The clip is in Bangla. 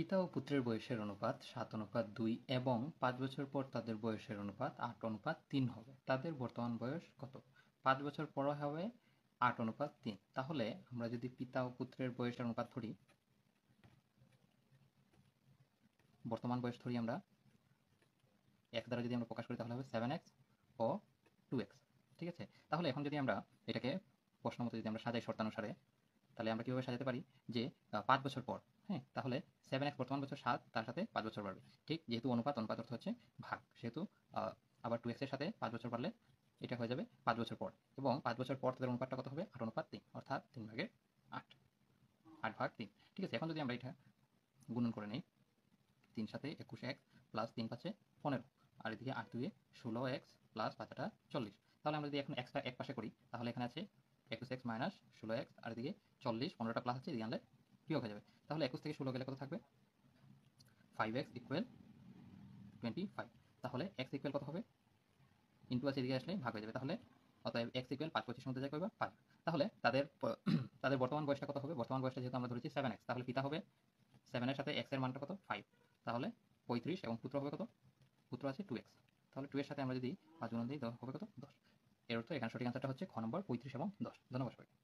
পিতা ও পুত্রের বয়সের অনুপাত 7:2 এবং 5 বছর পর তাদের বয়সের অনুপাত 8:3 হবে। তাদের বর্তমান বয়স কত? 5 বছর পর হবে 8:3। তাহলে আমরা যদি পিতা ও পুত্রের বয়সের অনুপাত ধরি, বর্তমান বয়স ধরি আমরা x দ্বারা যদি আমরা প্রকাশ করি তাহলে হবে 7x ও 2x। ঠিক আছে, তাহলে এখন যদি আমরা এটাকে প্রশ্ন মতো যদি আমরা সাজাই শর্তানুসারে, তাহলে আমরা কিভাবে সাজাতে পারি যে 5 বছর পর, হ্যাঁ, তাহলে 7x বর্তমান বছর 7, তার সাথে 5 বছর বাড়বে। ঠিক, যেহেতু অনুপাত অর্থ হচ্ছে ভাগ, সেহেতু আবার 2x এর সাথে 5 বছর বাড়লে এটা হয়ে যাবে 5 বছর পর, এবং 5 বছর পর তাদের অনুপাতটা কত হবে? 8:3, অর্থাৎ 3/8, 8/3। ঠিক আছে, এখন যদি আমরা এটা গুণন করে নিই, 3 সাথে 21x প্লাস 3 5 15, আর এদিকে 8 2 16x প্লাস 5 8 40। তাহলে আমরা যদি এখন এক্সটা এক পাশে করি, তাহলে এখানে আছে 21x মাইনাস 16x, আর এদিকে 40, 15টা প্লাস আছে, এদিকে আনলে বিয়োগ হয়ে যাবে। তাহলে 21 থেকে 16 গেলে কত থাকবে? 5x equal 25। তাহলে x ইকুয়াল কত হবে? ইন্টু আছে, এদিকে আসলে ভাগ হয়ে যাবে। তাহলে অতএব x ইকুয়াল 5 25 মধ্যে যায় কয়বার? 5। তাহলে তাদের বর্তমান বয়সটা কত হবে? বর্তমান বয়সটা যেহেতু আমরা ধরেছি 7x, তাহলে পিতা হবে 7 এর সাথে x এর মানটা কত? 5। তাহলে 35, এবং পুত্র হবে কত? পুত্র আছে 2x। তাহলে 2 এর সাথে আমরা যদি 5 গুণন দিই, হবে কত? 10। এর অর্থ এখানে সঠিক আনসারটা হচ্ছে খ নম্বর, 35 এবং 10। ধন্যবাদ সবাইকে।